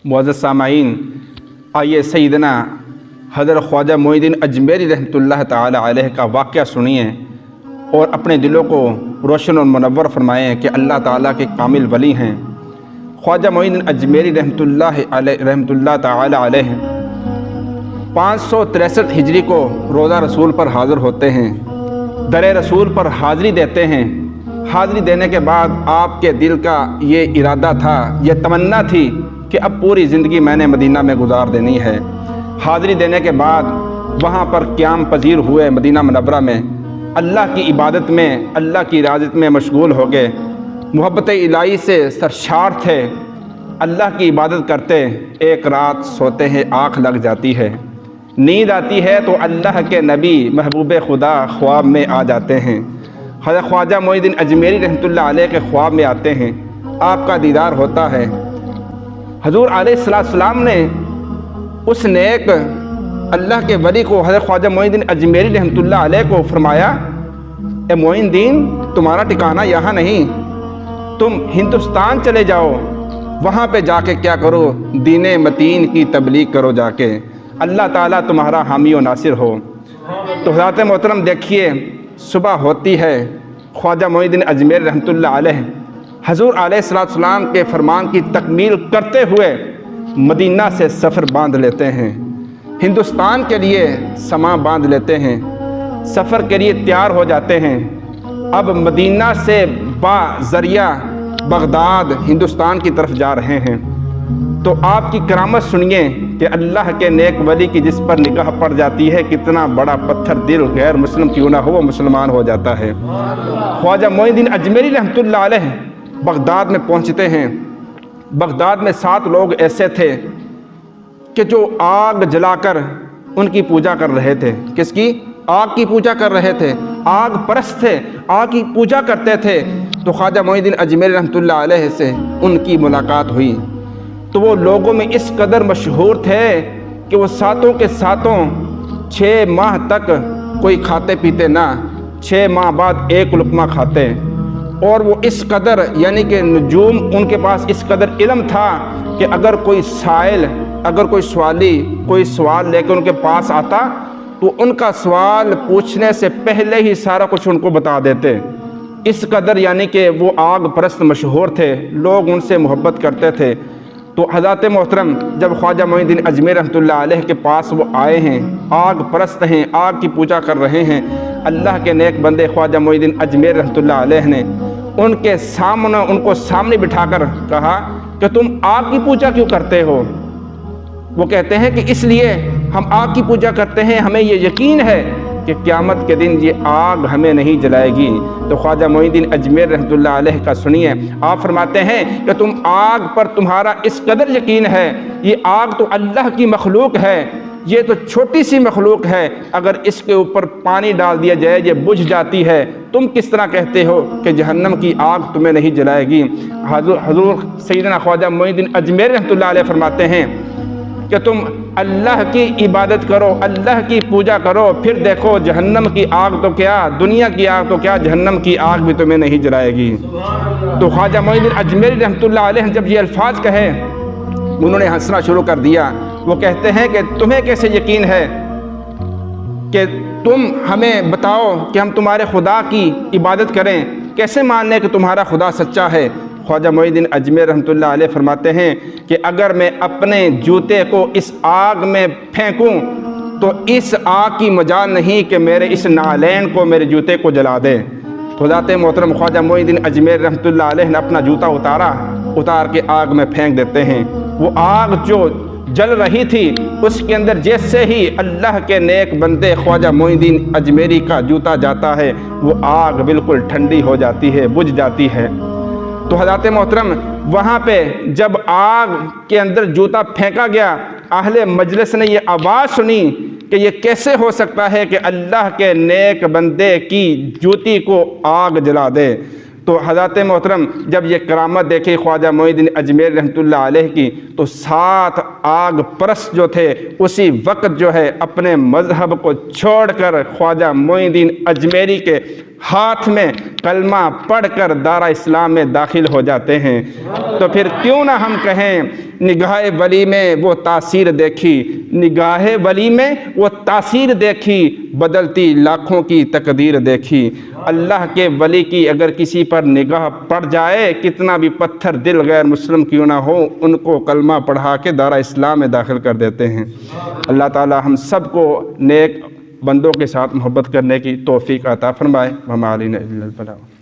मुअज़्ज़ज़ सामाईन, आइए सैयदना हज़रत ख्वाजा मोइनुद्दीन अजमेरी रहमतुल्लाह ताला अलैह का वाक़या सुनिए और अपने दिलों को रोशन और मुनव्वर फरमाएँ कि अल्लाह ताला के कामिल वली हैं। ख्वाजा मोइनुद्दीन अजमेरी रहमतुल्लाह ताला अलैह 563 हिजरी को रोज़ा रसूल पर हाज़िर होते हैं, दरे रसूल पर हाज़िरी देते हैं। हाज़िरी देने के बाद आपके दिल का ये इरादा था, ये तमन्ना थी कि अब पूरी ज़िंदगी मैंने मदीना में गुजार देनी है। हाज़िरी देने के बाद वहाँ पर क़याम पजीर हुए, मदीना मुनव्वरा में अल्लाह की इबादत में, अल्लाह की इरादत में मशगूल हो गए। मोहब्बत इलाही से सरशार थे, अल्लाह की इबादत करते, एक रात सोते हैं, आँख लग जाती है, नींद आती है तो अल्लाह के नबी महबूब खुदा ख्वाब में आ जाते हैं। हज़रत ख्वाजा मोइनुद्दीन अजमेरी रहमतुल्लाह अलैह के ख्वाब में आते हैं, आपका दीदार होता है। हजूर अलैहिस्सलाम ने उस नेक अल्लाह के वली को, हज़रत ख्वाजा मोइनुद्दीन अजमेरी रहमतुल्लाह अलैह को फरमाया, ए मोइनुद्दीन, तुम्हारा ठिकाना यहाँ नहीं, तुम हिंदुस्तान चले जाओ, वहाँ पे जाके क्या करो, दीन मतीन की तबलीग करो जाके, अल्लाह ताला तुम्हारा हामी और नासिर हो। तो हज़रत मोहतरम देखिए, सुबह होती है, ख्वाजा मोइनुद्दीन अजमेरी रहमतुल्लाह अलैह हजूर अलैहिस्सलाम के फरमान की तकमील करते हुए मदीना से सफ़र बांध लेते हैं, हिंदुस्तान के लिए समा बांध लेते हैं, सफ़र के लिए तैयार हो जाते हैं। अब मदीना से बाज़रिया बगदाद हिंदुस्तान की तरफ जा रहे हैं। तो आपकी करामत सुनिए कि अल्लाह के नेक वली की जिस पर निगाह पड़ जाती है, कितना बड़ा पत्थर दिल गैर मुस्लिम क्यों ना हो, वो मुसलमान हो जाता है। ख्वाजा मोइनुद्दीन अजमेरी रहमतुल्लाह अलैह बगदाद में पहुंचते हैं। बगदाद में 7 लोग ऐसे थे कि जो आग जलाकर उनकी पूजा कर रहे थे। किसकी? आग की पूजा कर रहे थे, आग परस्त थे, आग की पूजा करते थे। तो ख्वाजा मोइनुद्दीन अजमेरी रहमतुल्लाह अलैह से उनकी मुलाकात हुई तो वो लोगों में इस कदर मशहूर थे कि वो सातों के सातों 6 माह तक कोई खाते पीते ना, 6 माह बाद एक लुक़मा खाते। और वो इस कदर यानी कि नजूम, उनके पास इस कदर इल्म था कि अगर कोई साइल, अगर कोई सवाली कोई सवाल लेकर उनके पास आता तो उनका सवाल पूछने से पहले ही सारा कुछ उनको बता देते। इस कदर यानी कि वो आग परस्त मशहूर थे, लोग उनसे मोहब्बत करते थे। तो हज़रत मोहतरम जब ख्वाजा मोइनुद्दीन अजमेरी रहमतुल्लाह अलैह के पास वो आए हैं, आग परस्त हैं, आग की पूजा कर रहे हैं, अल्लाह के नेक बंदे ख्वाजा मोइनुद्दीन अजमेरी रहमतुल्लाह अलैह ने उनके सामने, उनको सामने बिठाकर कहा कि तुम आग की पूजा क्यों करते हो? वो कहते हैं कि इसलिए हम आग की पूजा करते हैं, हमें ये यकीन है कि क़यामत के दिन ये आग हमें नहीं जलाएगी। तो ख्वाजा मोइनुद्दीन अजमेरी रहमतुल्लाह अलैह का सुनिए, आप फरमाते हैं कि तुम आग पर तुम्हारा इस कदर यकीन है, ये आग तो अल्लाह की मखलूक है, ये तो छोटी सी मखलूक है, अगर इसके ऊपर पानी डाल दिया जाए ये बुझ जाती है, तुम किस तरह कहते हो कि जहन्नम की आग तुम्हें नहीं जलाएगी? हजूर सैयदना ख्वाजा मोइनुद्दीन अजमेरी रहमतुल्लाह अलैह फरमाते हैं कि तुम अल्लाह की इबादत करो, अल्लाह की पूजा करो, फिर देखो जहन्नम की आग तो क्या, दुनिया की आग तो क्या, जहन्नम की आग भी तुम्हें नहीं जलाएगी। तो ख्वाजा मोइनुद्दीन अजमेरी रहमतुल्लाह अलैह जब ये अल्फाज कहे, उन्होंने हंसना शुरू कर दिया। वो कहते हैं कि तुम्हें कैसे यकीन है कि तुम हमें बताओ कि हम तुम्हारे खुदा की इबादत करें, कैसे मान लें कि तुम्हारा खुदा सच्चा है? ख्वाजा मोइनुद्दीन अजमेरी रहमतुल्लाह अलैह फरमाते हैं कि अगर मैं अपने जूते को इस आग में फेंकूं तो इस आग की मजाल नहीं कि मेरे इस नालैन को, मेरे जूते को जला दे। तो हज़रत मोहतरम ख्वाजा मोइनुद्दीन अजमेरी रहमतुल्लाह अलैह ने अपना जूता उतार के आग में फेंक देते हैं। वो आग जो जल रही थी उसके अंदर जैसे ही अल्लाह के नेक बंदे ख्वाजा मोइनुद्दीन अजमेरी का जूता जाता है, वो आग बिल्कुल ठंडी हो जाती है, बुझ जाती है। तो हज़रत मोहतरम वहाँ पे जब आग के अंदर जूता फेंका गया, अहले मजलिस ने ये आवाज़ सुनी कि ये कैसे हो सकता है कि अल्लाह के नेक बंदे की जूती को आग जला दे। तो हज़रत मोहतरम जब ये करामत देखी ख्वाजा मोइनुद्दीन अजमेरी रहमतुल्लाह अलैह की, तो 7 आग परस्त जो थे उसी वक्त जो है अपने मज़हब को छोड़कर ख्वाजा मोइनुद्दीन अजमेरी के हाथ में कलमा पढ़कर दारा इस्लाम में दाखिल हो जाते हैं। तो फिर क्यों ना हम कहें نگاہ ولی میں وہ تاثیر دیکھی، نگاہ ولی میں وہ تاثیر دیکھی، بدلتی لاکھوں کی تقدیر دیکھی۔ اللہ کے ولی کی اگر کسی پر نگاہ پڑ جائے، کتنا بھی پتھر دل غیر مسلم کیوں نہ ہو، ان کو کلمہ پڑھا کے دارہ اسلام میں داخل کر دیتے ہیں۔ اللہ تعالی ہم سب کو نیک بندوں کے ساتھ محبت کرنے کی توفیق عطا فرمائے۔ وما علینا الا البلاغ۔